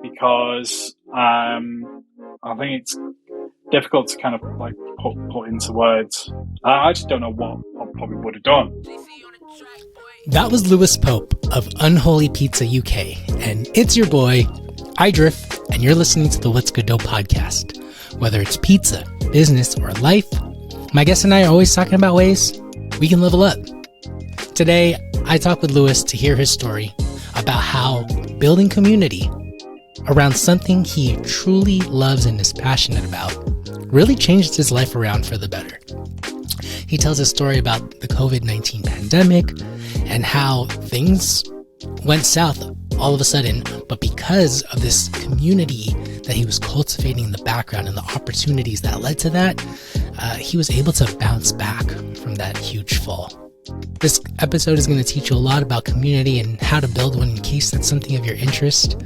because I think it's difficult to kind of like put into words. I just don't know what I probably would have done. That was Lewis Pope of Unholy Pizza UK, and it's your boy, Eidref, and you're listening to the What's Good Dough podcast. Whether it's pizza, business, or life, my guest and I are always talking about ways we can level up. Today, I talk with Lewis to hear his story about how building community around something he truly loves and is passionate about really changed his life around for the better. He tells a story about the COVID-19 pandemic and how things went south all of a sudden, but because of this community that he was cultivating in the background and the opportunities that led to that, he was able to bounce back from that huge fall. This episode is going to teach you a lot about community and how to build one in case that's something of your interest.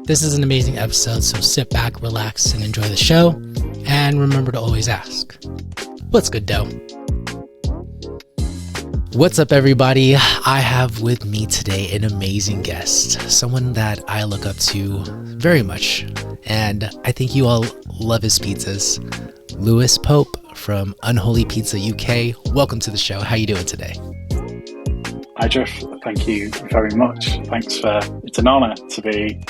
This is an amazing episode, so sit back, relax, and enjoy the show. And remember to always ask, what's good, dough? What's up, everybody? I have with me today an amazing guest, someone that I look up to very much, and I think you all love his pizzas. Lewis Pope from Unholy Pizza UK. Welcome to the show. How you doing today? Eidref, thank you very much. Thanks for, it's an honour to be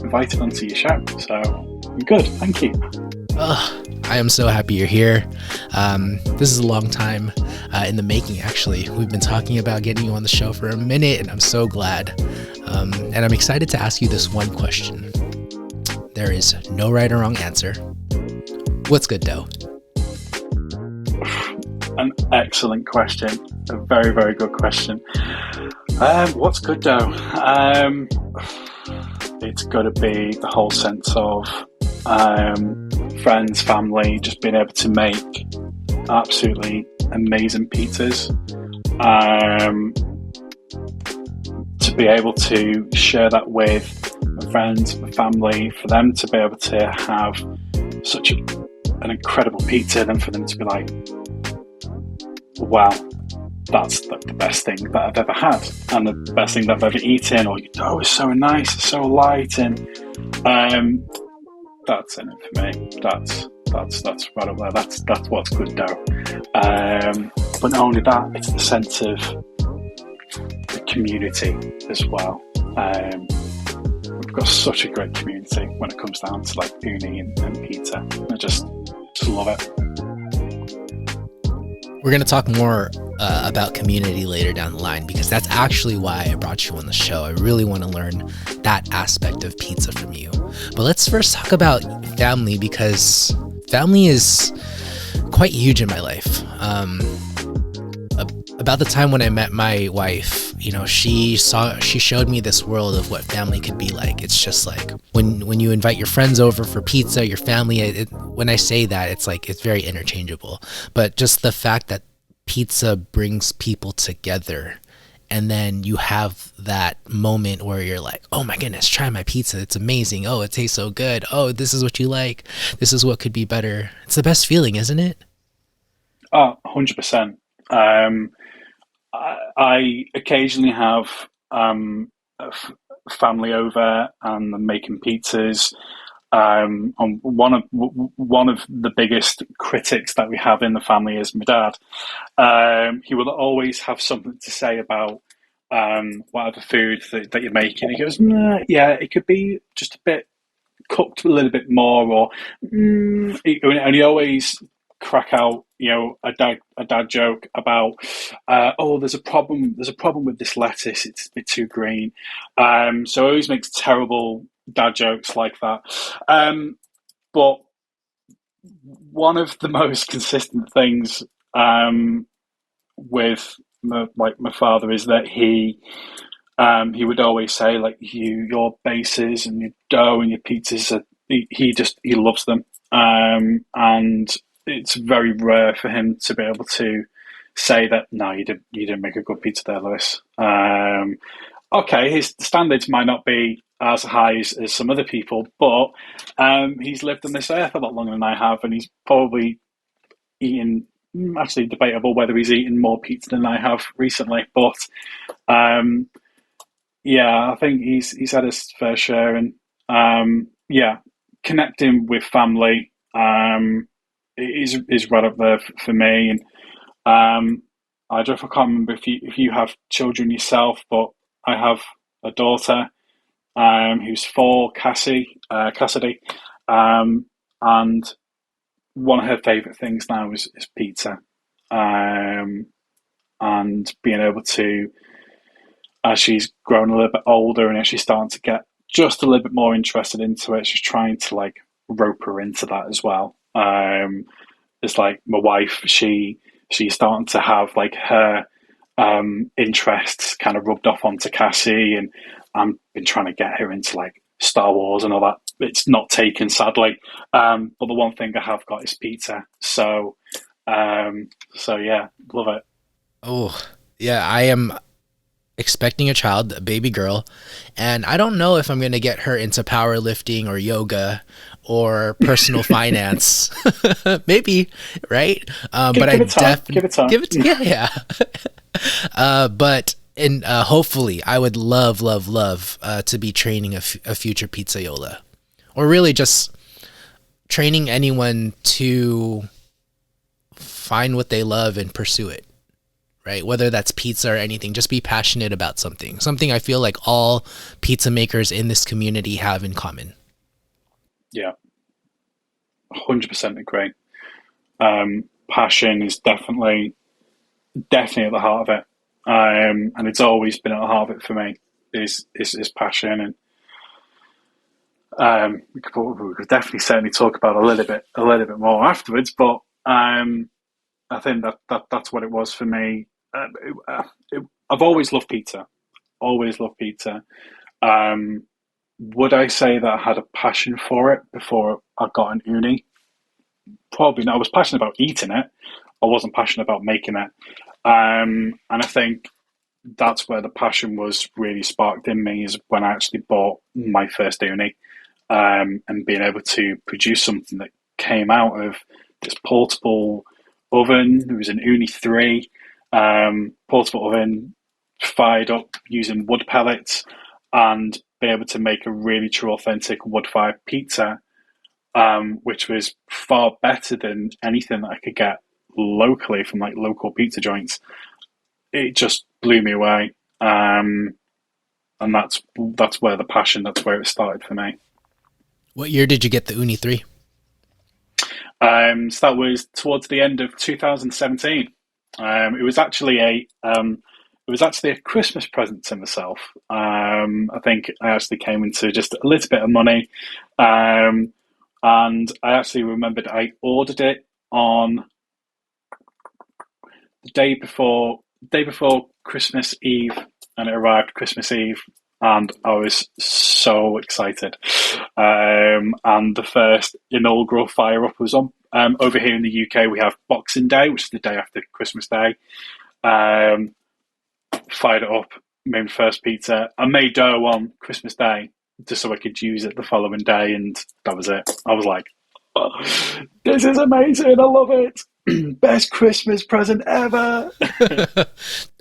invited onto your show. So I'm good, thank you. I am so happy you're here. This is a long time in the making, actually. We've been talking about getting you on the show for a minute, and I'm so glad. And I'm excited to ask you this one question. There is no right or wrong answer. What's good, dough? An excellent question. A very, very good question. What's good, dough? It's got to be the whole sense of friends, family, just being able to make absolutely amazing pizzas. To be able to share that with my friends, my family, for them to be able to have such an incredible pizza, and for them to be like, wow, that's the best thing that I've ever had, and the best thing that I've ever eaten, or your dough is so nice, it's so light, and that's in it for me. That's right up there. That's what's good dough. But not only that, it's the sense of the community as well. We've got such a great community when it comes down to like uni and pizza. I just love it. We're going to talk more about community later down the line, because that's actually why I brought you on the show. I really want to learn that aspect of pizza from you. But let's first talk about family, because family is quite huge in my life. About the time when I met my wife, you know, she showed me this world of what family could be like. It's just like when you invite your friends over for pizza, your family, when I say that, it's like, it's very interchangeable. But just the fact that pizza brings people together, and then you have that moment where you're like, oh my goodness, try my pizza, it's amazing, oh, it tastes so good, oh, this is what you like, this is what could be better. It's the best feeling, isn't it? Oh, 100%. I occasionally have family over, and I'm making pizzas. And one of the biggest critics that we have in the family is my dad. He will always have something to say about whatever food that you're making. He goes, nah, yeah, it could be just a bit cooked a little bit more, or and he always crack out, you know, a dad joke about, oh, there's a problem with this lettuce, it's a bit too green. So he always makes terrible dad jokes like that. But one of the most consistent things with my father is that he would always say, like, your bases and your dough and your pizzas, he loves them. And it's very rare for him to be able to say that, no, you didn't make a good pizza there, Lewis. Okay, his standards might not be as high as some other people, but he's lived on this earth a lot longer than I have, and he's probably eaten, actually debatable whether he's eaten more pizza than I have recently, but yeah, I think he's had his fair share, and yeah, connecting with family is right up there for me. And I don't know if I can't remember if you have children yourself, but I have a daughter who's four, Cassidy, um, and one of her favourite things now is pizza, um, and being able to, as she's grown a little bit older and as she's starting to get just a little bit more interested into it, she's trying to like rope her into that as well. It's like my wife, she's starting to have like her interests kind of rubbed off onto Cassie, and I've been trying to get her into like Star Wars and all that. It's not taken, sadly. But the one thing I have got is pizza. So yeah, love it. Oh, yeah, I am expecting a child, a baby girl, and I don't know if I'm going to get her into powerlifting or yoga or personal finance. Maybe, right? But I Give it time. Give definitely it time. give it. Yeah, yeah. But and hopefully, I would love to be training a future pizzaiola, or really just training anyone to find what they love and pursue it, right? Whether that's pizza or anything, just be passionate about something. Something I feel like all pizza makers in this community have in common. Yeah, 100% agree. Passion is definitely at the heart of it, and it's always been at the heart of it for me. Is passion, and we could definitely certainly talk about a little bit more afterwards. But I think that's what it was for me. I've always loved pizza, always loved pizza. Um, would I say that I had a passion for it before I got an uni? Probably not. I was passionate about eating it. I wasn't passionate about making it. And I think that's where the passion was really sparked in me, is when I actually bought my first uni, and being able to produce something that came out of this portable oven. It was an Uni 3 portable oven, fired up using wood pellets, and be able to make a really true, authentic wood fired pizza, which was far better than anything that I could get locally from like local pizza joints. It just blew me away, and that's where the passion, that's where it started for me. What year did you get the Uni 3? So that was towards the end of 2017. It was actually a Christmas present to myself. I think I actually came into just a little bit of money, um, and I actually remembered I ordered it on the day before Christmas Eve, and it arrived Christmas Eve, and I was so excited. And the first inaugural fire up was on. Over here in the UK, we have Boxing Day, which is the day after Christmas Day. Um, Fired it up, made my first pizza. I made dough on Christmas Day just so I could use it the following day, and that was it. I was like, oh, "This is amazing! I love it! Best Christmas present ever!"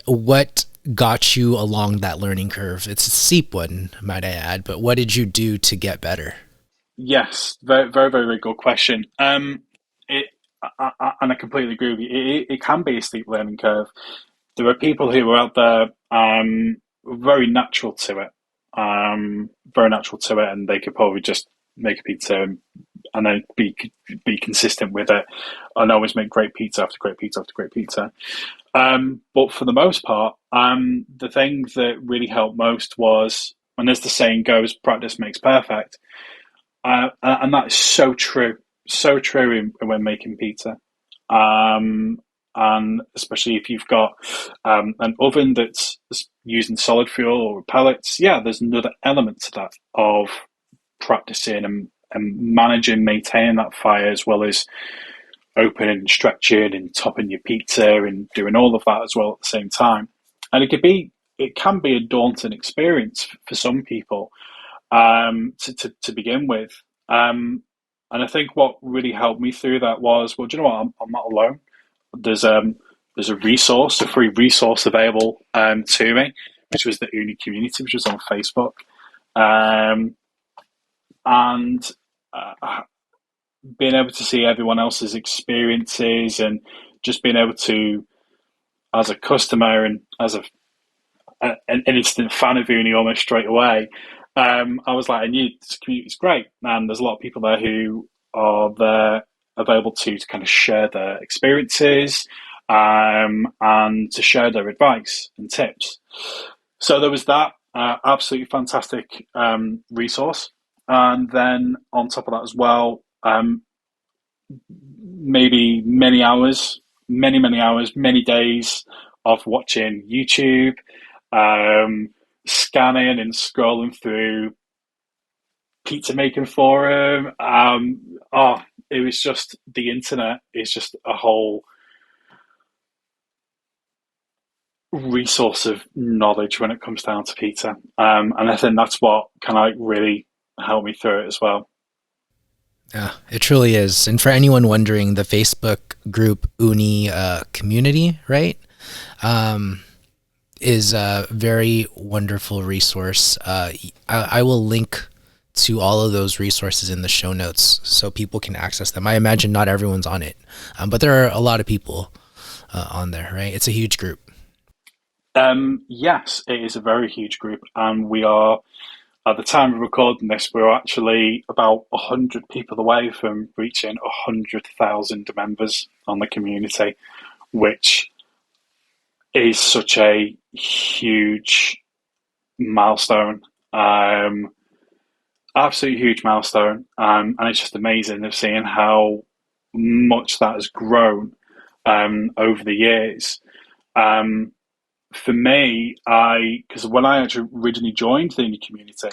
What got you along that learning curve? It's a steep one, might I add, but what did you do to get better? Yes, very good question. It and I completely agree with you. It can be a steep learning curve. There are people who are out there, very natural to it, very natural to it, and they could probably just make a pizza and then be consistent with it, and always make great pizza after great pizza after great pizza. But for the most part, the thing that really helped most was, and as the saying goes, practice makes perfect. And that is so true when making pizza. Um, and especially if you've got an oven that's using solid fuel or pellets, yeah, there's another element to that of practicing and managing, maintaining that fire, as well as opening and stretching and topping your pizza and doing all of that as well at the same time. And it can be a daunting experience for some people, to begin with. Um, and I think what really helped me through that was, well, do you know what? I'm not alone. There's um, there's a free resource available to me. which was the Uni community, which was on Facebook. Um, and being able to see everyone else's experiences and just being able to, as a customer and as an instant fan of Uni almost straight away, I was like, I knew this community is great. And there's a lot of people there who are there available to kind of share their experiences and to share their advice and tips. So there was that absolutely fantastic resource. And then on top of that as well, maybe many hours, many days of watching YouTube, um, scanning and scrolling through pizza making forum. It was just the internet is just a whole resource of knowledge when it comes down to pizza, and I think that's what kind of like really helped me through it as well. Yeah, it truly is. And for anyone wondering, the Facebook group Uni community, right, is a very wonderful resource. I will link to all of those resources in the show notes so people can access them. I imagine not everyone's on it, but there are a lot of people on there, right? It's a huge group. Yes, it is a very huge group, and we are at the time of recording this, we're actually about 100 people away from reaching 100,000 members on the community, which is such a huge milestone. Absolutely huge milestone. And it's just amazing of seeing how much that has grown over the years. For me, because when I actually originally joined the indie community,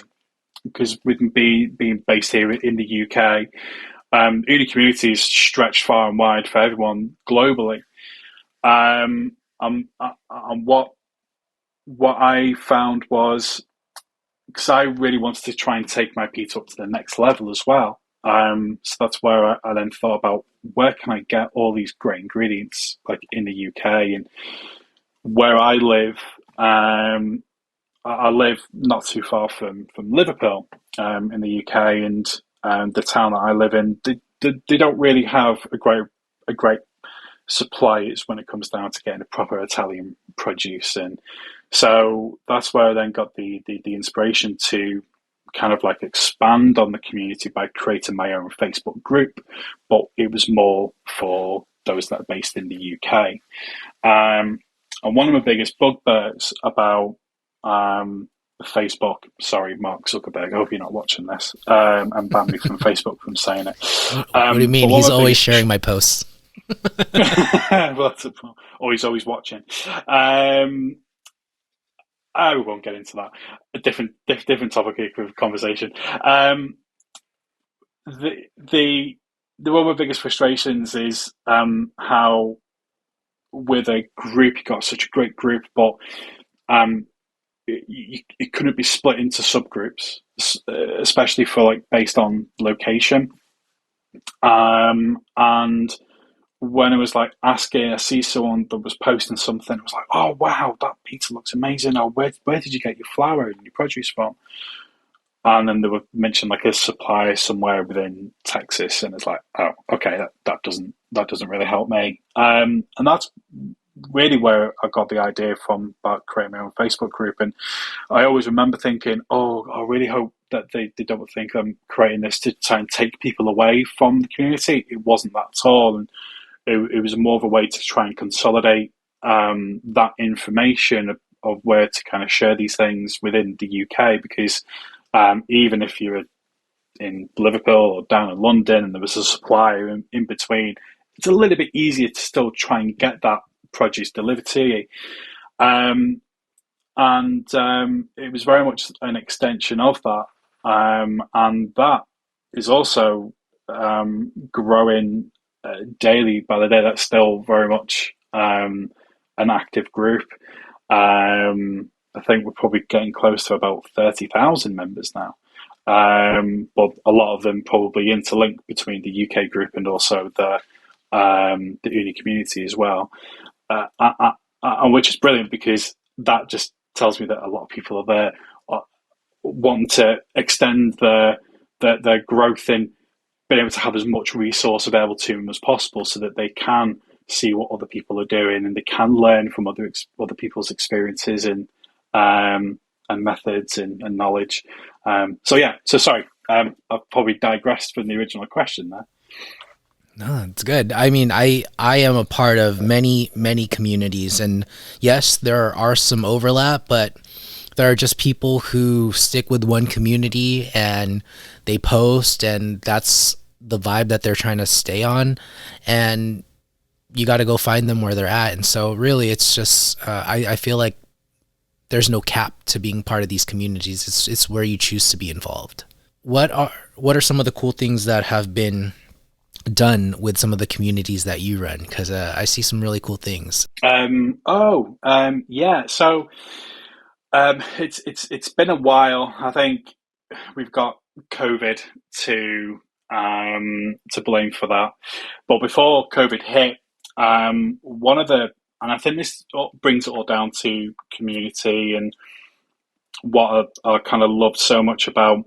because with me being based here in the UK, uni community is stretched far and wide for everyone globally. And what I found was, because I really wanted to try and take my pizza up to the next level as well. So that's where I then thought about where can I get all these great ingredients like in the UK and where I live. I live not too far from Liverpool in the UK, and the town that I live in, they don't really have a great suppliers when it comes down to getting a proper Italian produce, and so that's where I then got the inspiration to kind of like expand on the community by creating my own Facebook group, but it was more for those that are based in the UK. And one of my biggest bugbears about Facebook, sorry, Mark Zuckerberg, I hope you're not watching this, and ban me from Facebook from saying it. What do you mean? He's always sharing my posts. Well, always watching. I won't get into that. A different topic of conversation. The one of my biggest frustrations is how with a group you got such a great group, but it couldn't be split into subgroups, especially for like based on location. And when I was like asking, I see someone that was posting something. It was like, oh wow, that pizza looks amazing. Oh, where did you get your flour and your produce from? And then they would mention like a supplier somewhere within Texas, and it's like, oh, okay, that doesn't really help me. And that's really where I got the idea from about creating my own Facebook group. And I always remember thinking, oh, I really hope that they don't think I'm creating this to try and take people away from the community. It wasn't that at all, and it was more of a way to try and consolidate that information of where to kind of share these things within the UK, because even if you're in Liverpool or down in London and there was a supplier in between, it's a little bit easier to still try and get that produce delivered to you. And it was very much an extension of that. And that is also growing daily by the day. That's still very much an active group. I think we're probably getting close to about 30,000 members now. But a lot of them probably interlink between the UK group and also the uni community as well, which is brilliant because that just tells me that a lot of people are there wanting to extend their growth in being able to have as much resource available to them as possible, so that they can see what other people are doing and they can learn from other people's experiences and methods and knowledge. So yeah, so sorry, I've probably digressed from the original question there. No, it's good. I mean, I am a part of many communities, and yes, there are some overlap, but there are just people who stick with one community and they post, and that's the vibe that they're trying to stay on, and you got to go find them where they're at. And so really it's just I feel like there's no cap to being part of these communities. It's where you choose to be involved. What are some of the cool things that have been done with some of the communities that you run? Because I see some really cool things. Yeah. So it's been a while. I think we've got COVID to blame for that. But before COVID hit, one of the and I think this brings it all down to community and what I kind of loved so much about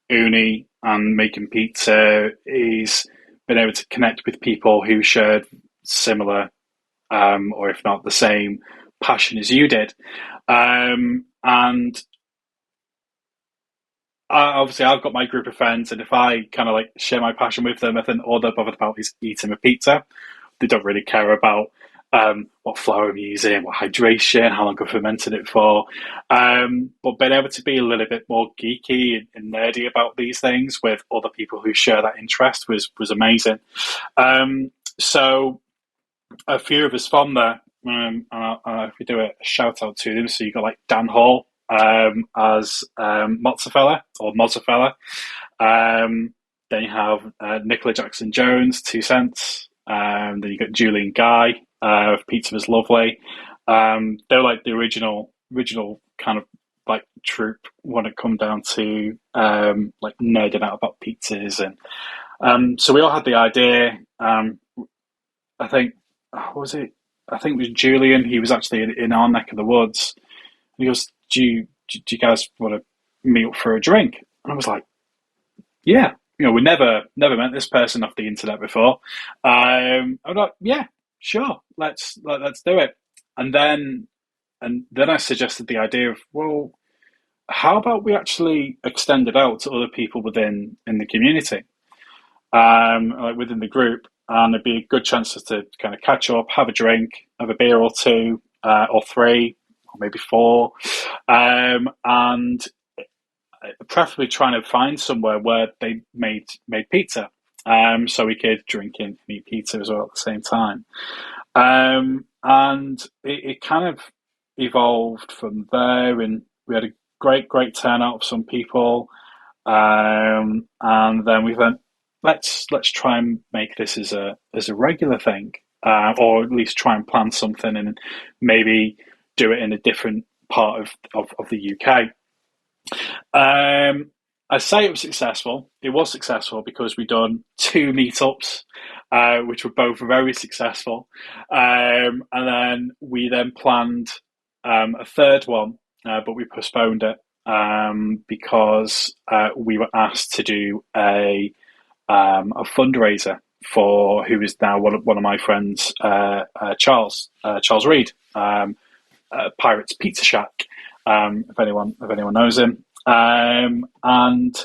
uni and making pizza is being able to connect with people who shared similar, or if not the same, passion as you did. And obviously, I've got my group of friends, and if I kind of like share my passion with them, I think all they're bothered about is eating a pizza. They don't really care about what flour I'm using, what hydration, how long I've fermented it for. But being able to be a little bit more geeky and nerdy about these things with other people who share that interest was amazing. So a few of us from there, if we do a shout out to them, so you got like Dan Hall as Mozzafella or Mozzafella. Then you have Nicola Jackson Jones, 2 Cents. Then you got Julian Guy of Pizza Was Lovely. They're like the original kind of like troupe when it come down to like nerding out about pizzas, and so we all had the idea. I think what was it? I think it was Julian. He was actually in our neck of the woods. And he goes, do you guys want to meet up for a drink?" And I was like, "Yeah." We never met this person off the internet before. I'm like, "Yeah, sure, let's do it." And then I suggested the idea of, well, how about we actually extend it out to other people within in the community, like within the group, and it'd be a good chance to kind of catch up, have a drink, have a beer or two, or three, or maybe four, and preferably trying to find somewhere where they made pizza, so we could drink and eat pizza as well at the same time. And it kind of evolved from there, and we had a great turnout of some people, and then we went, let's try and make this as a regular thing, or at least try and plan something and maybe do it in a different part of the UK. I say it was successful. It was successful because we done two meetups, which were both very successful, and then we then planned a third one, but we postponed it because we were asked to do a fundraiser for who is now one of my friends, Charles Reed, Pirates Pizza Shack. If anyone knows him, and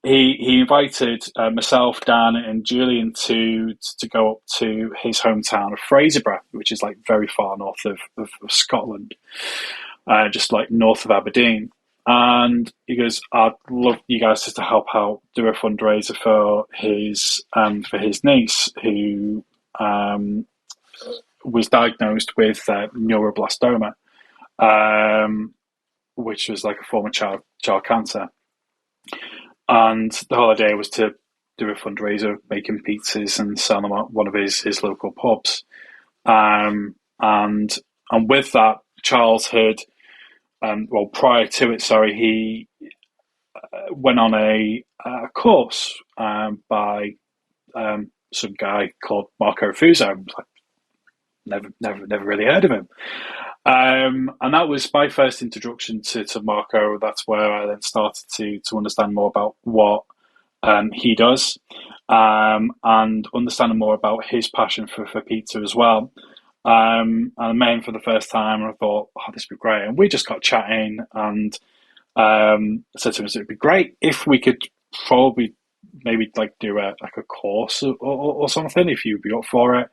he invited myself, Dan, and Julian to go up to his hometown of Fraserburgh, which is like very far north of Scotland, just like north of Aberdeen. And he goes, "I'd love you guys just to help out, do a fundraiser for his niece who was diagnosed with neuroblastoma." Which was like a form of child cancer. And the whole idea was to do a fundraiser, making pizzas and sell them at one of his local pubs. And with that, Charles had, prior to it, sorry, he went on a course by some guy called Marco Fuso. Like, never really heard of him. And that was my first introduction to Marco. That's where I then started to understand more about what he does, and understanding more about his passion for pizza as well. And I met him for the first time, and I thought, oh, this would be great. And we just got chatting, and I said to him, it'd be great if we could probably maybe like do a course or something if you'd be up for it.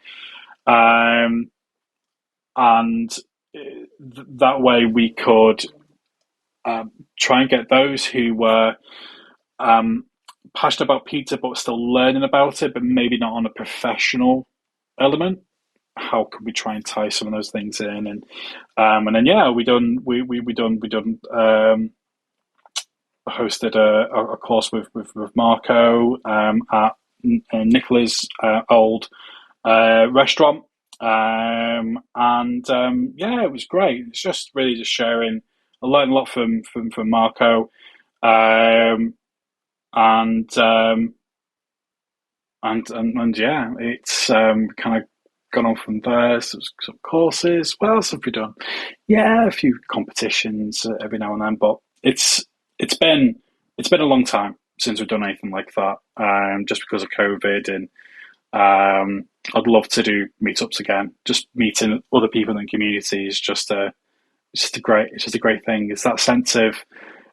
Um, and that way we could try and get those who were um, passionate about pizza but still learning about it, but maybe not on a professional element. How could we try and tie some of those things in? And then yeah, we done hosted a course with Marco at Nicola's old restaurant. And yeah, it was great. It's just really just sharing. I learned a lot from Marco, um, and, um, and yeah, it's kind of gone on from there. Some courses. What else have we done? Yeah, a few competitions every now and then, but it's been it's been a long time since we've done anything like that. Just because of COVID, and I'd love to do meetups again. Just meeting other people in the community is it's just a great thing. It's that sense of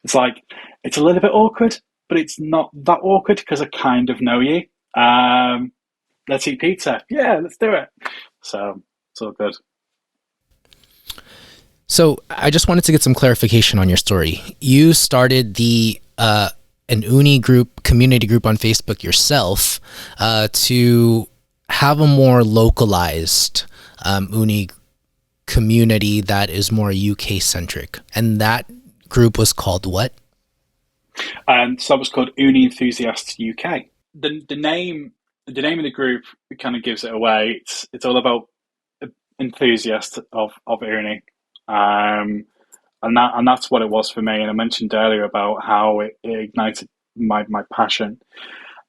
it's like it's a little bit awkward, but it's not that awkward because I kind of know you. Um, let's eat pizza. Yeah, let's do it. So it's all good. So I just wanted to get some clarification on your story. You started the an uni group, community group on Facebook yourself to have a more localized uni community that is more UK centric, and that group was called what? And so that was called Uni Enthusiasts UK. The name of the group kind of gives it away. It's all about enthusiasts of Uni. Um, and that's what it was for me. And I mentioned earlier about how it ignited my passion.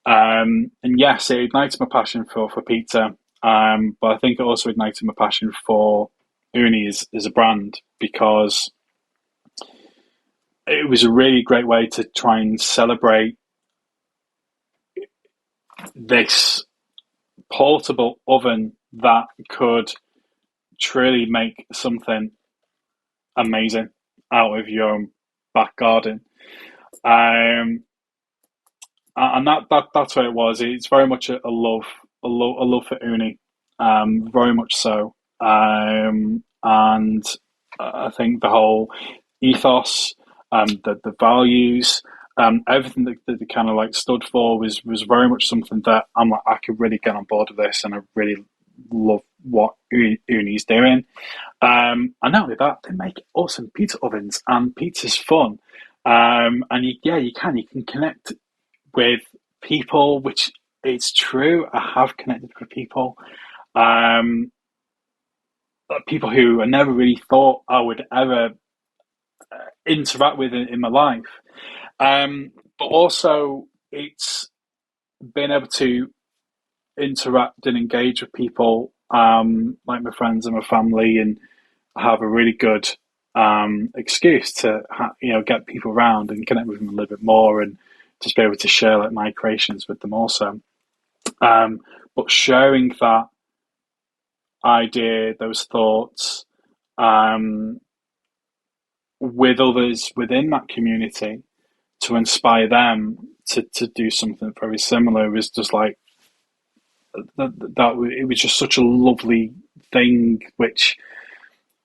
And yes, it ignited my passion for pizza. But I think it also ignited my passion for Uni as a brand, because it was a really great way to try and celebrate this portable oven that could truly make something amazing out of your own back garden. Um, and that's what it was. It's very much a love for Uni, very much so. And I think the whole ethos, the values, everything that they kind of like stood for was very much something that I'm like I could really get on board with this, and I really love what Uni's doing. And not only that, they make awesome pizza ovens, and pizza's fun. And yeah, you can connect with people, which it's true. I have connected with people, um, people who I never really thought I would ever interact with in my life. But also, it's being able to interact and engage with people, like my friends and my family, and have a really good excuse to get people around and connect with them a little bit more, and just be able to share like my creations with them also. But sharing that idea, those thoughts, um, with others within that community to inspire them to do something very similar was just like that. It was just such a lovely thing, which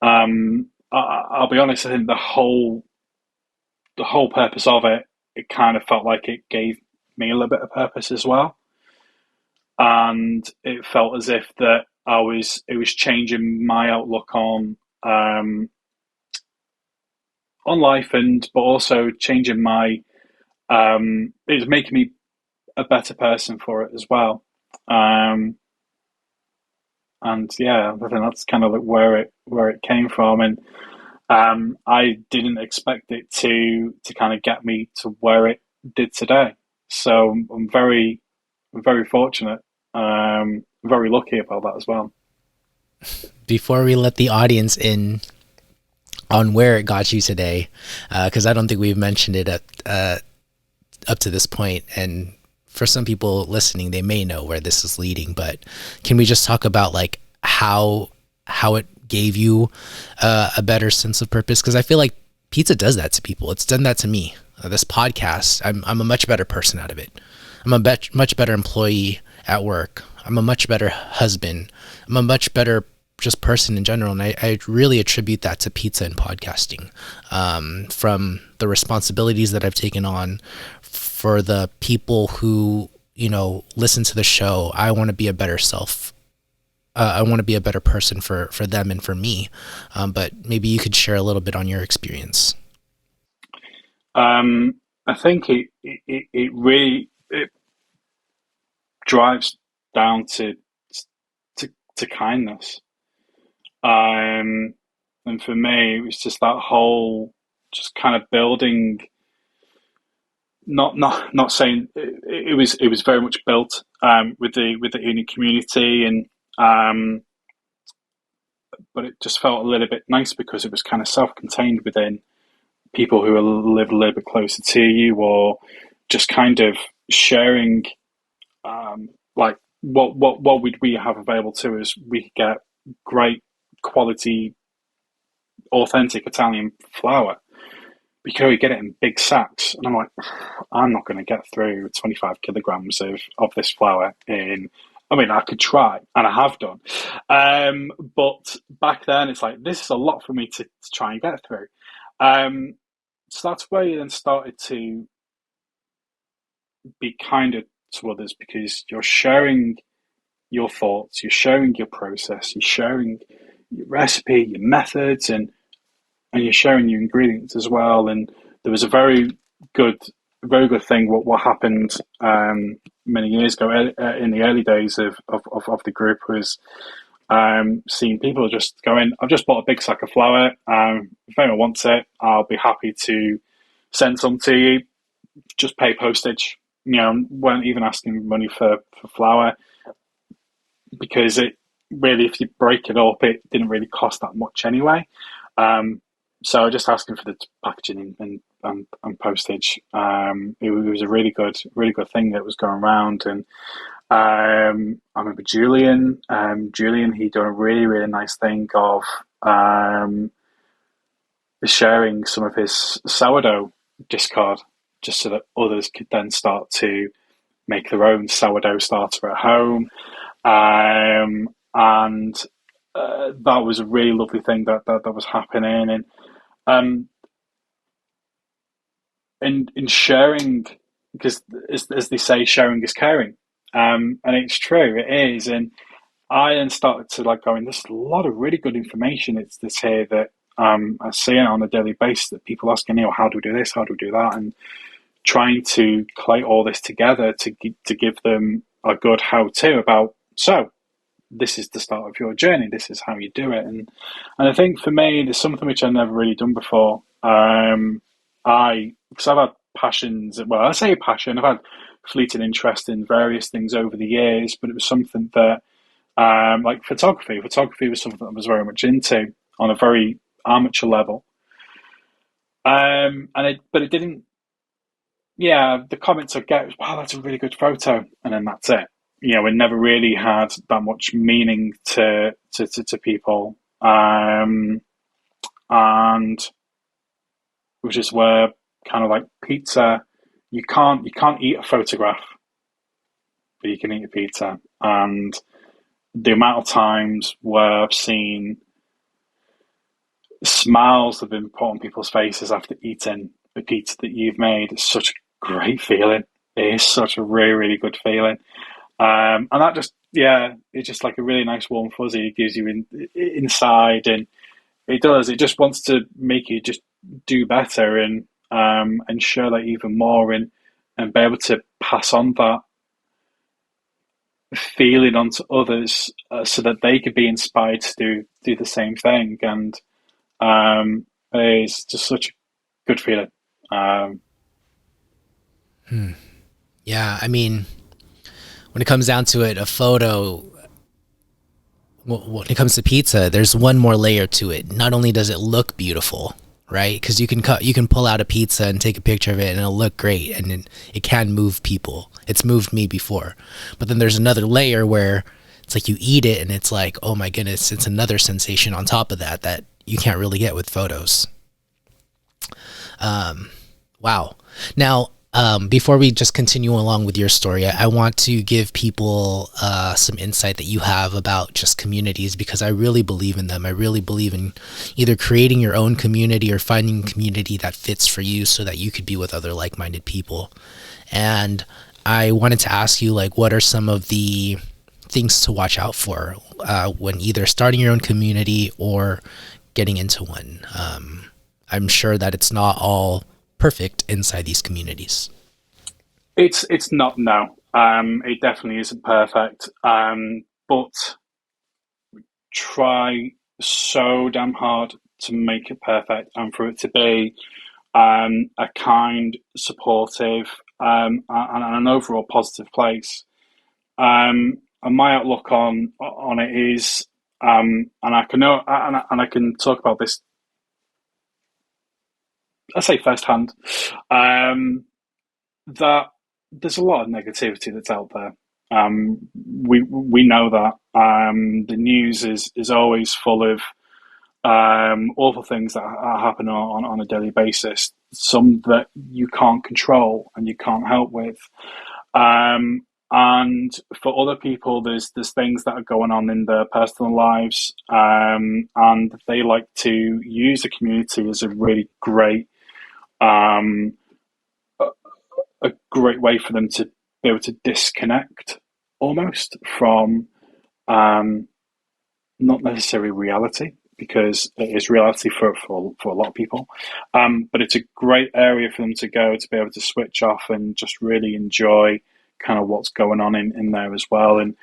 I'll be honest, I think the whole purpose of it, it kind of felt like it gave me a little bit of purpose as well, and it felt as if that it was changing my outlook on life, and but also changing it was making me a better person for it as well. Um, and yeah, I think that's kind of like where it came from, and I didn't expect it to kind of get me to where it did today. So I'm very fortunate, very lucky about that as well. Before we let the audience in, on where it got you today, because I don't think we've mentioned it up to this point. And for some people listening, they may know where this is leading. But can we just talk about like how it gave you a better sense of purpose? Because I feel like pizza does that to people. It's done that to me. This podcast, I'm a much better person out of it. I'm a much better employee at work. I'm a much better husband. I'm a much better just person in general. And I really attribute that to pizza and podcasting, from the responsibilities that I've taken on for the people who, you know, listen to the show. I want to be a better self. I want to be a better person for them and for me. But maybe you could share a little bit on your experience. I think it really it drives down to kindness. Um, and for me, it was just that whole just kind of building. Not saying it was very much built with the Uni community, and um, but it just felt a little bit nice because it was kind of self-contained within people who live a little bit closer to you, or just kind of sharing like what would we have available to us. We could get great quality, authentic Italian flour. We could only get it in big sacks, and I'm like, I'm not going to get through 25 kilograms of this flour in. I mean, I could try, and I have done, but back then it's like this is a lot for me to try and get through. Um, so that's where you then started to be kinder to others because you're sharing your thoughts, you're sharing your process, you're sharing your recipe, your methods, and you're sharing your ingredients as well. And there was a good, very good thing. What happened many years ago in the early days of the group was seeing people just going, I've just bought a big sack of flour. If anyone wants it, I'll be happy to send some to you. Just pay postage. You know, weren't even asking money for flour because it really, if you break it up, it didn't really cost that much anyway. Um, so just asking for the packaging and postage. It was a really good thing that was going around. And I remember Julian. Julian, he done a really nice thing of sharing some of his sourdough discard, just so that others could then start to make their own sourdough starter at home. And that was a really lovely thing that was happening. And um, in sharing, because as they say, sharing is caring, and it's true, it is. And I then started to like going, there's a lot of really good information. It's this here that I see it on a daily basis that people asking, you know, how do we do this, how do we do that, and trying to collate all this together to give them a good how to about so this is the start of your journey. This is how you do it, and I think for me, there's something which I've never really done before. Because I've had passions. Well, I say passion. I've had fleeting interest in various things over the years, but it was something that, like photography. Photography was something that I was very much into on a very amateur level. But it didn't. Yeah, the comments I get was, "Wow, that's a really good photo," and then that's it. You know, it never really had that much meaning to people, and which is where kind of like pizza, you can't eat a photograph, but you can eat a pizza, and the amount of times where I've seen smiles have been put on people's faces after eating the pizza that you've made is such a great feeling. It is such a really good feeling. And that just, yeah, it's just like a really nice warm fuzzy. It gives you inside, and it does. It just wants to make you just do better and show that even more, and be able to pass on that feeling onto others, so that they could be inspired to do the same thing. And it's just such a good feeling. Um, Yeah, I mean, when it comes down to it, a photo, Well, when it comes to pizza, there's one more layer to it. Not only does it look beautiful, right? Because you can pull out a pizza and take a picture of it, and it'll look great, and it can move people. It's moved me before, but then there's another layer where it's like you eat it, and it's like, oh my goodness, it's another sensation on top of that that you can't really get with photos. Wow. Now, before we just continue along with your story, I want to give people some insight that you have about just communities, because I really believe in them. I really believe in either creating your own community or finding a community that fits for you so that you could be with other like-minded people. And I wanted to ask you, like, what are some of the things to watch out for when either starting your own community or getting into one? I'm sure that it's not all perfect inside these communities. It's not, no. It definitely isn't perfect. But try so damn hard to make it perfect and for it to be a kind, supportive, and an overall positive place. And my outlook on it is, and I can know, and I can talk about this. I say firsthand, that there's a lot of negativity that's out there. We know that the news is always full of awful things that happen on a daily basis. Some that you can't control and you can't help with. And for other people, there's things that are going on in their personal lives, and they like to use the community as a really um, a great way for them to be able to disconnect almost from um, not necessarily reality, because it is reality for a lot of people. But it's a great area for them to go to be able to switch off and just really enjoy kind of what's going on in there as well. And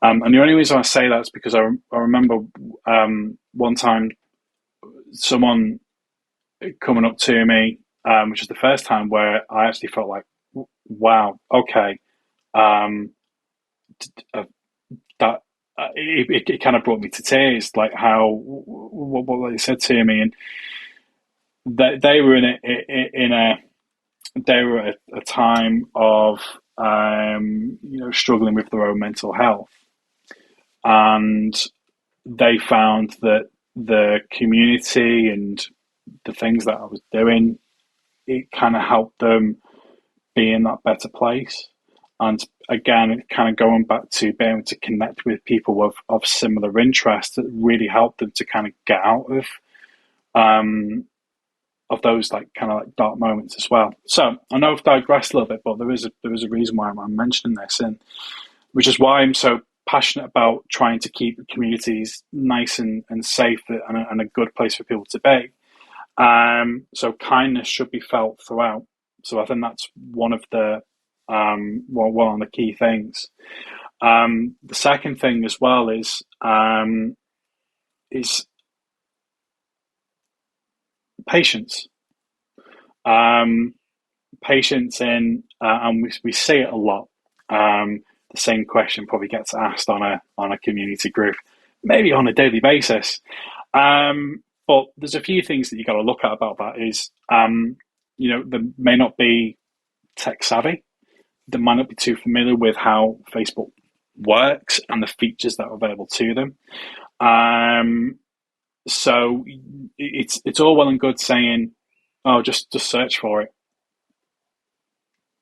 the only reason I say that is because I remember one time someone coming up to me, which is the first time where I actually felt like, wow, okay, um, uh, that it kind of brought me to tears, like how what they said to me, and they were in a they were at a time of struggling with their own mental health, and they found that the community and the things that I was doing, it kind of helped them be in that better place. And again, it kind of going back to being able to connect with people of similar interests that really helped them to kind of get out um, of those like kind of like dark moments as well. So I know I've digressed a little bit, but there is a reason why I'm mentioning this, and which is why I'm so passionate about trying to keep communities nice and safe and a good place for people to be. So kindness should be felt throughout. So I think that's one of the one of the key things. The second thing as well is patience. Um, Patience in, and we see it a lot. The same question probably gets asked on a community group, maybe on a daily basis. But there's a few things that you got to look at about that. Is they may not be tech savvy. They might not be too familiar with how Facebook works and the features that are available to them. Um, so it's all well and good saying, "Oh, just search for it."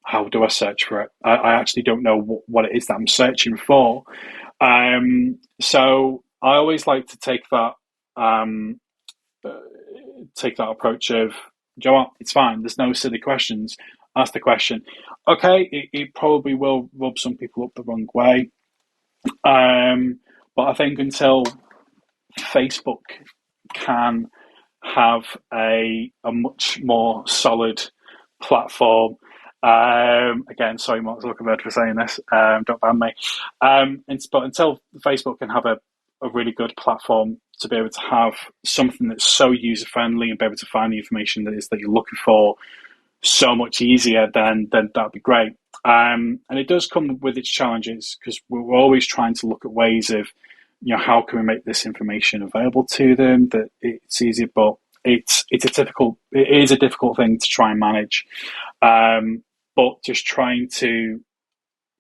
How do I search for it? I actually don't know what it is that I'm searching for. So I always like to um, uh, take that approach of, you know what, it's fine. There's no silly questions. Ask the question. Okay, it probably will rub some people up the wrong way. Um, but I think until Facebook can have a much more solid platform. Again, sorry, Mark Zuckerberg, for saying this. Don't ban me. But until Facebook can have a really good platform to be able to have something that's so user friendly and be able to find the information that you're looking for so much easier, then that'd be great. And it does come with its challenges, because we're always trying to look at ways of how can we make this information available to them that it's easier, but it is a difficult thing to try and manage. But just trying to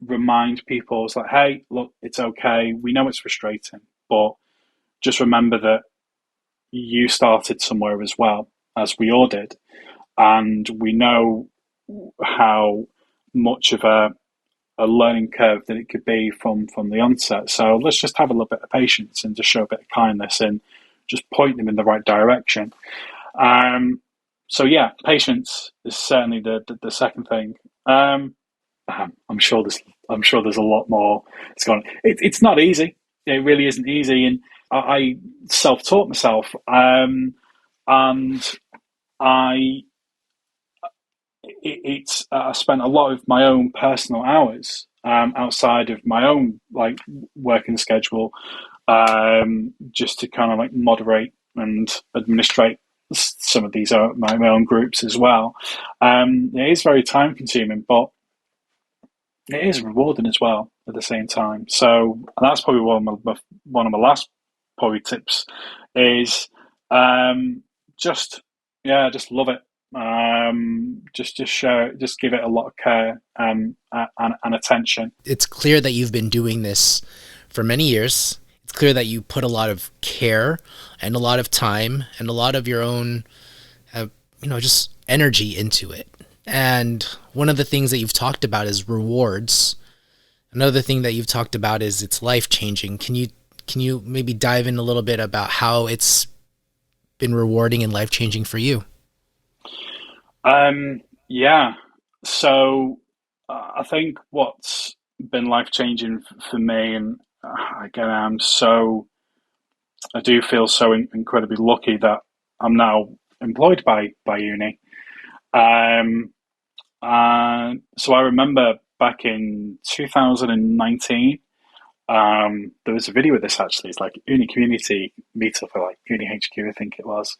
remind people, it's like, hey, look, it's okay. We know it's frustrating, but just remember that you started somewhere as well, as we all did, and we know how much of a learning curve that it could be from the onset. So let's just have a little bit of patience and just show a bit of kindness and just point them in the right direction. Um, so yeah, patience is certainly the second thing. Um, I'm sure there's a lot more. It's not easy. It really isn't easy, and I self-taught myself, and I it's I spent a lot of my own personal hours outside of my own like working schedule, just to kind of like moderate and administrate some of these my own groups as well. It is very time consuming, but it is rewarding as well at the same time. So that's probably one of my last probably tips is just just love it. Just show, just give it a lot of care and attention. It's clear that you've been doing this for many years. It's clear that you put a lot of care and a lot of time and a lot of your own, just energy into it. And one of the things that you've talked about is rewards. Another thing that you've talked about is it's life changing. Can you maybe dive in a little bit about how it's been rewarding and life changing for you? Yeah. So I think what's been life changing for me, and again, I do feel so incredibly lucky that I'm now employed by uni. Um, so I remember back in 2019, there was a video of this actually. It's like uni community meetup or like uni HQ, I think it was.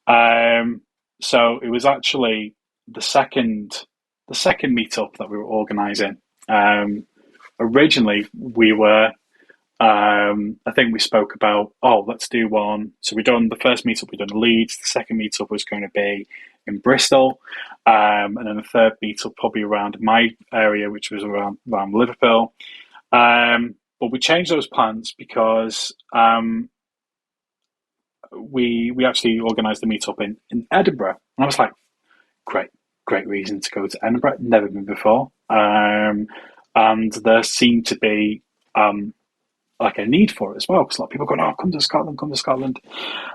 Um, so it was actually the second the second meetup that we were organising. Um, Originally, we were. I think we spoke about, oh, let's do one. So we done the first meetup, we done Leeds. The second meetup was going to be in Bristol, and then the third meetup probably around my area, which was around Liverpool. But we changed those plans because we actually organised the meetup in Edinburgh, and I was like, great, great reason to go to Edinburgh. Never been before, and there seemed to be like a need for it as well because a lot of people going, "Oh, come to Scotland, come to Scotland."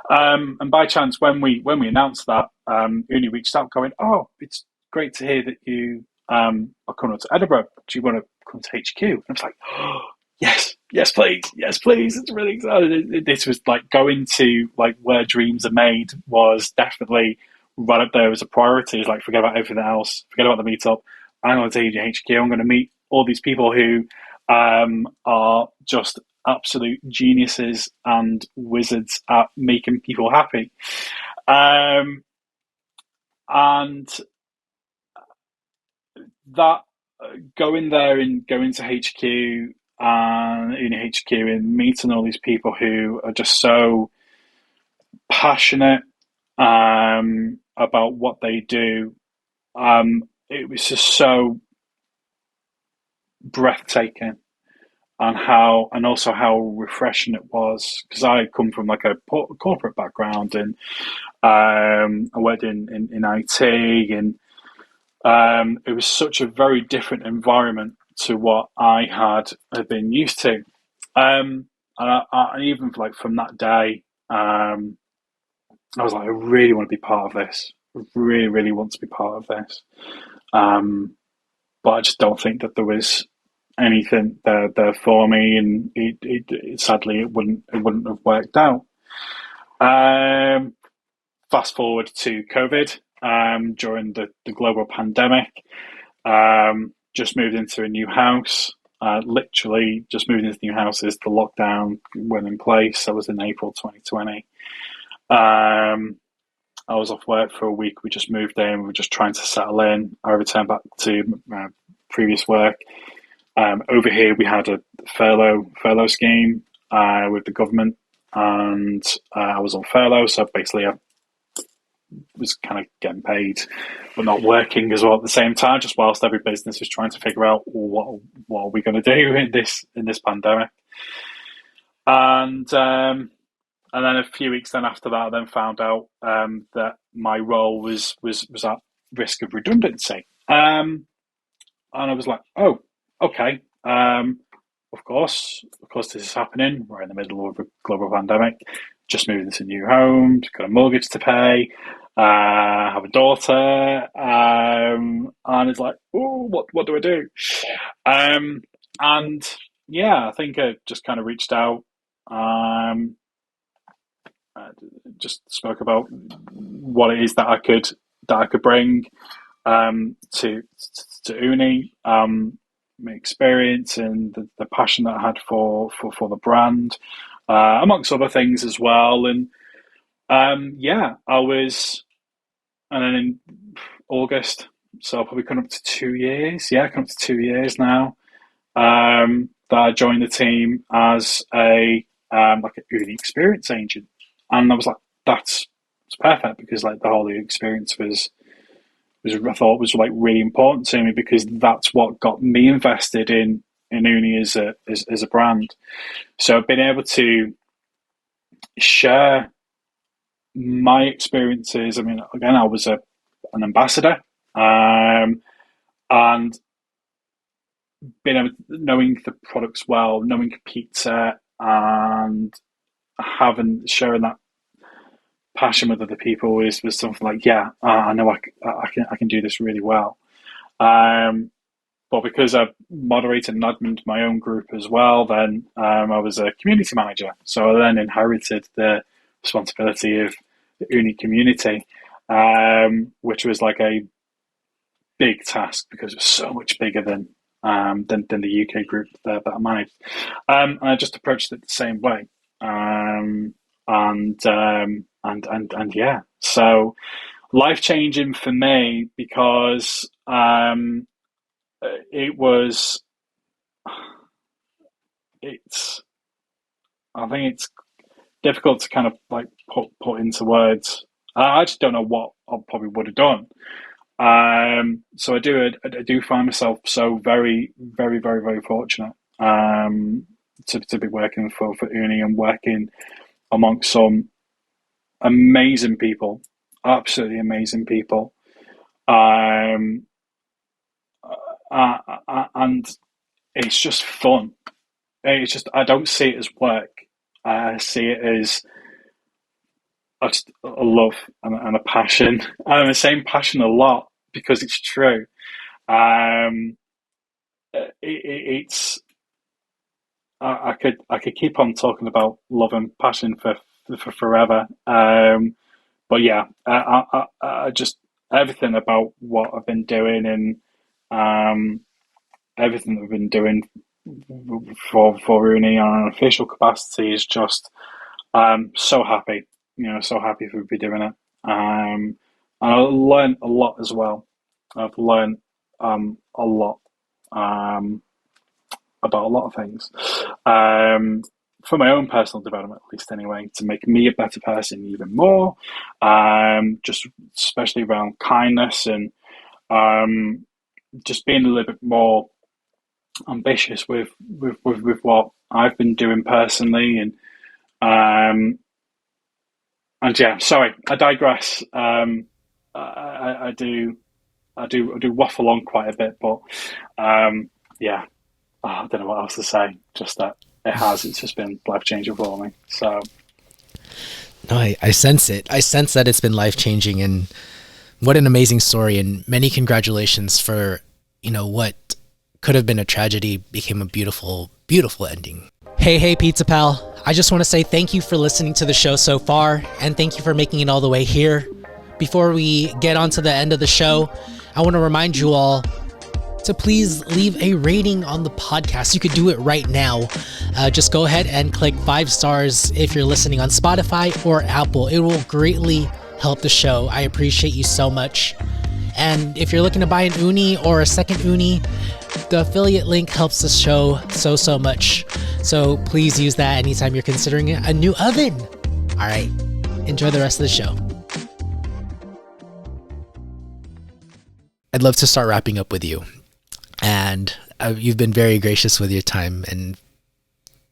And by chance, when we announced that, Uni reached out, going, "Oh, it's great to hear that you are coming to Edinburgh. Do you want to come to HQ?" And I was like, "Oh, yes, yes, please, yes, please." It's really exciting. This was like going to like where dreams are made was definitely right up there as a priority. It's like forget about everything else, forget about the meetup. I'm going to HQ. I'm going to meet all these people who are just absolute geniuses and wizards at making people happy. And that going there and going to HQ and in HQ and meeting all these people who are just so passionate about what they do, it was just so breathtaking and also how refreshing it was because I come from like a corporate background and I worked in IT and it was such a very different environment to what I had been used to. And even like from that day, I was like, I really want to be part of this. I really, really want to be part of this. But I just don't think that there was anything there for me, and sadly it wouldn't have worked out. Fast forward to COVID during the global pandemic. Just moved into a new house. Literally just moved into new houses. The lockdown went in place. That was in April 2020. I was off work for a week. We just moved in. We were just trying to settle in. I returned back to previous work. Over here, we had a furlough scheme. with the government, and I was on furlough, so basically I was kind of getting paid but not working as well at the same time, just whilst every business was trying to figure out what are we going to do in this pandemic. And then a few weeks then after that, I then found out that my role was at risk of redundancy. And I was like, oh, okay. Of course, this is happening. We're in the middle of a global pandemic. Just moved into a new home, got a mortgage to pay, have a daughter, and it's like, oh, what do I do? And yeah, I think I just kind of reached out, just spoke about what it is that I could bring to Uni, my experience and the passion that I had for the brand, amongst other things as well. And yeah, I was, and then in August, so probably coming up to 2 years. Yeah, coming up to 2 years now. That I joined the team as a like a Uni experience agent, and I was like, it's perfect because like the whole experience was I thought was like really important to me because that's what got me invested in Uni as a brand. So I've been able to share my experiences. I mean, again, I was an ambassador, and being able knowing the products well, knowing pizza, and sharing that passion with other people was something like, yeah, I know I can do this really well. But because I moderated and admin my own group as well, then I was a community manager. So I then inherited the responsibility of the Uni community, which was like a big task because it was so much bigger than the UK group that I managed. And I just approached it the same way. And yeah, so life changing for me because it's I think it's difficult to kind of like put into words. I just don't know what I probably would have done. So I do find myself so very, very, very, very fortunate to be working for Uni and working amongst some amazing people, absolutely amazing people. And it's just fun. It's just, I don't see it as work. I see it as a love and a passion. I'm the same passion a lot because it's true. It's I could keep on talking about love and passion for forever. But yeah, I just everything about what I've been doing and everything that I've been doing for Uni on an official capacity is just so happy, so happy to be doing it. And I learned a lot as well. I've learned a lot about a lot of things. For my own personal development, at least anyway, to make me a better person even more. Just especially around kindness and just being a little bit more ambitious with what I've been doing personally, and yeah, sorry, I digress. I do waffle on quite a bit, but yeah, I don't know what else to say. Just that it's just been life changing for me. So no, I sense it. I sense that it's been life changing, and what an amazing story. And many congratulations for what could have been a tragedy became a beautiful, beautiful ending. Hey, Pizza Pal. I just want to say thank you for listening to the show so far, and thank you for making it all the way here. Before we get on to the end of the show, I want to remind you all to please leave a rating on the podcast. You could do it right now. Just go ahead and click 5 stars if you're listening on Spotify or Apple. It will greatly help the show. I appreciate you so much. And if you're looking to buy an Uni or a second Uni, the affiliate link helps the show so much. So please use that anytime you're considering a new oven. All right, enjoy the rest of the show. I'd love to start wrapping up with you. And you've been very gracious with your time. And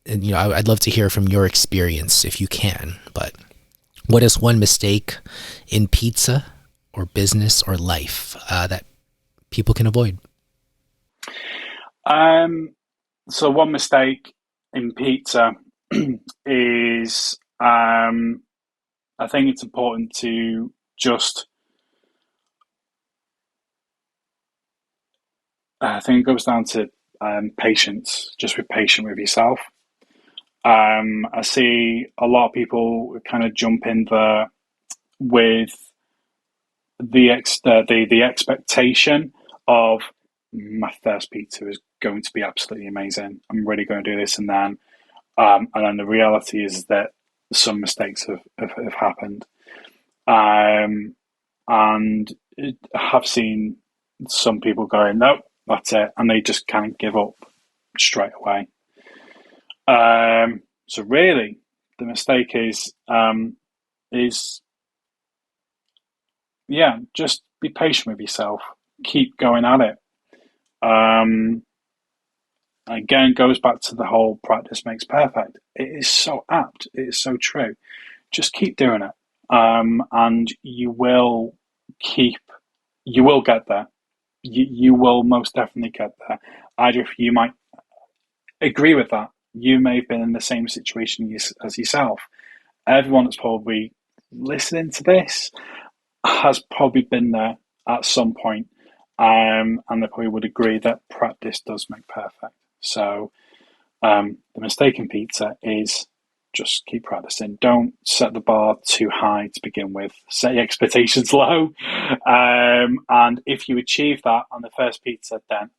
I'd love to hear from your experience if you can. But what is one mistake in pizza or business or life that people can avoid? So one mistake in pizza is I think it's important to just I think it goes down to patience. Just be patient with yourself. I see a lot of people kind of jump in there with the expectation of my first pizza is going to be absolutely amazing. I'm really going to do this, and then the reality is that some mistakes have happened, and I have seen some people going, nope, that's it, and they just can't give up straight away. So really, the mistake is yeah, just be patient with yourself. Keep going at it. Um, Again, goes back to the whole practice makes perfect. It is so apt. It is so true. Just keep doing it, and keep. You will get there. You will most definitely get there. Either you might agree with that. You may have been in the same situation as yourself. Everyone that's probably listening to this has probably been there at some point, and they probably would agree that practice does make perfect. So the mistake in pizza is just keep practicing. Don't set the bar too high to begin with. Set your expectations low, and if you achieve that on the first pizza, then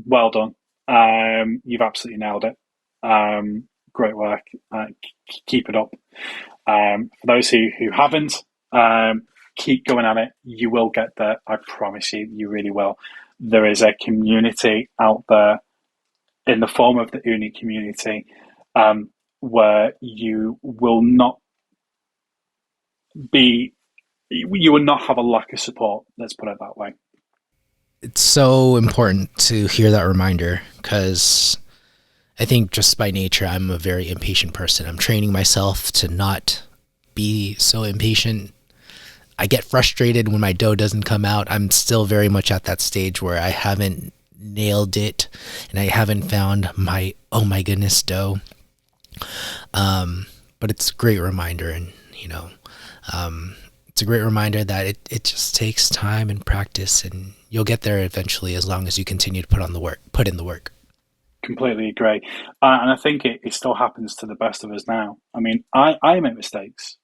well done. You've absolutely nailed it. Great work. Keep it up. For those who haven't, keep going at it. You will get there. I promise you, you really will. There is a community out there in the form of the Uni community where you will not have a lack of support. Let's put it that way. It's so important to hear that reminder because I think just by nature, I'm a very impatient person. I'm training myself to not be so impatient. I get frustrated when my dough doesn't come out. I'm still very much at that stage where I haven't nailed it and I haven't found my oh my goodness dough. But it's a great reminder, and it's a great reminder that it just takes time and practice, and you'll get there eventually as long as you continue to put in the work. Completely agree, and I think it still happens to the best of us now. I mean, I make mistakes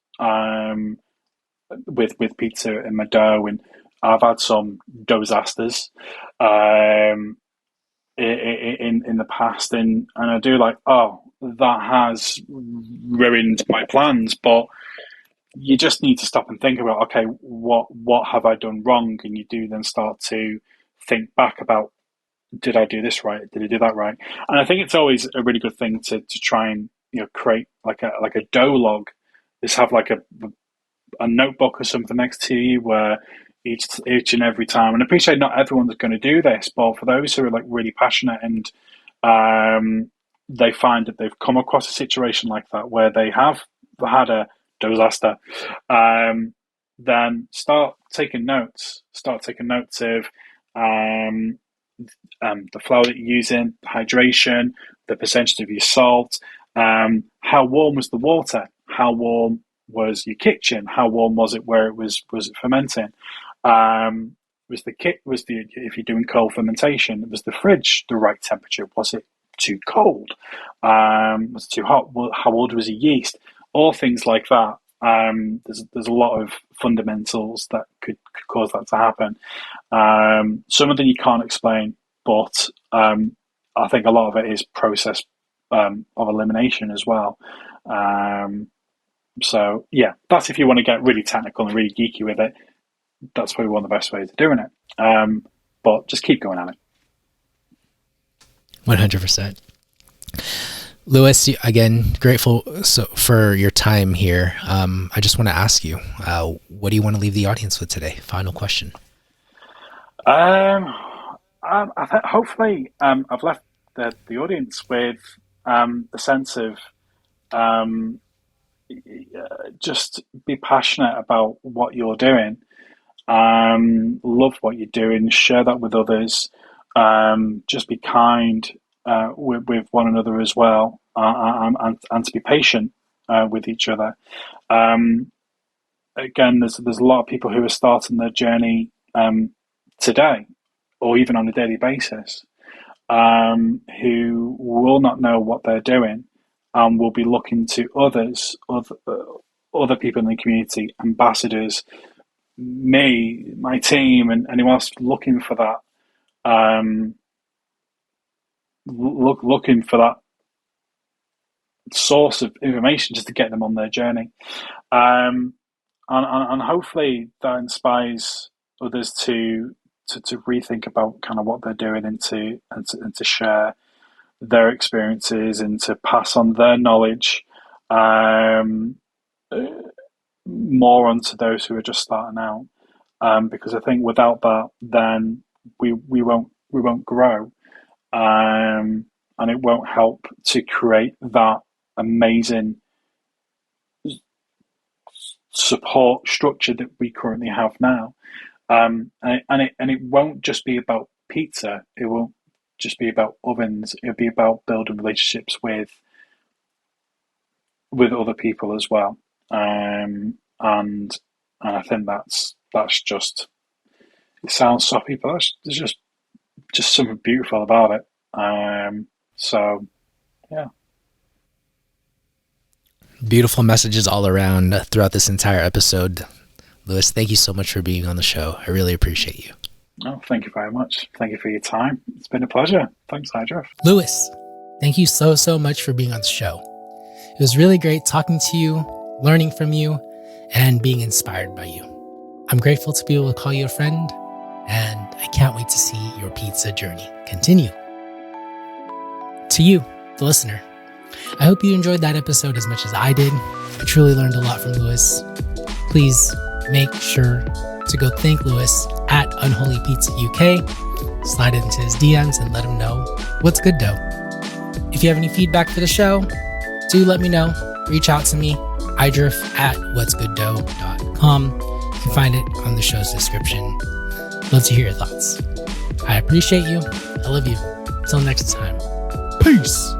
with pizza and my dough, and I've had some disasters in the past, and I do like, oh, that has ruined my plans, but you just need to stop and think about, okay, what have I done wrong? And you do then start to think back about, did I do this right? Did I do that right? And I think it's always a really good thing to try and create like a dough log, is have like a notebook or something next to you where each and every time, and I appreciate not everyone's going to do this, but for those who are like really passionate and they find that they've come across a situation like that where they have had a disaster, then start taking notes. Start taking notes of the flour that you're using, hydration, the percentage of your salt, how warm was the water, how warm was your kitchen, how warm was it where it was fermenting, if you're doing cold fermentation, was the fridge the right temperature, was it too cold, was it too hot, how old was the yeast, all things like that. There's a lot of fundamentals that could cause that to happen. Some of them you can't explain, but I think a lot of it is process of elimination as well. So yeah, that's if you want to get really technical and really geeky with it. That's probably one of the best ways of doing it. But just keep going at it. 100%. Lewis, again, grateful for your time here. I just want to ask you, what do you want to leave the audience with today? Final question. Um, hopefully, I've left the audience with the sense of um, just be passionate about what you're doing. Love what you're doing. Share that with others. Just be kind with one another as well, and to be patient with each other. Um, Again, there's a lot of people who are starting their journey today, or even on a daily basis, who will not know what they're doing and will be looking to other people in the community, ambassadors, me, my team, and anyone else looking for that, looking for that source of information just to get them on their journey. Um, and hopefully that inspires others to rethink about kind of what they're doing and to share their experiences and to pass on their knowledge um, more onto those who are just starting out. Because I think without that, then we won't grow, and it won't help to create that amazing support structure that we currently have now. And it won't just be about pizza. It won't just be about ovens. It'll be about building relationships with other people as well. And I think that's just, it sounds soppy, but there's just something beautiful about it. So yeah. Beautiful messages all around throughout this entire episode. Lewis, thank you so much for being on the show. I really appreciate you. Oh, thank you very much. Thank you for your time. It's been a pleasure. Thanks, Eidref. Lewis, thank you so much for being on the show. It was really great talking to you, learning from you, and being inspired by you. I'm grateful to be able to call you a friend, and I can't wait to see your pizza journey continue. To you, the listener, I hope you enjoyed that episode as much as I did. I truly learned a lot from Lewis. Please make sure to go thank Lewis at Unholy Pizza UK. Slide into his DMs and let him know what's good dough. If you have any feedback for the show, do let me know. Reach out to me, Eidref at what'sgooddough.com. You can find it on the show's description. Love to hear your thoughts. I appreciate you. I love you. Until next time. Peace.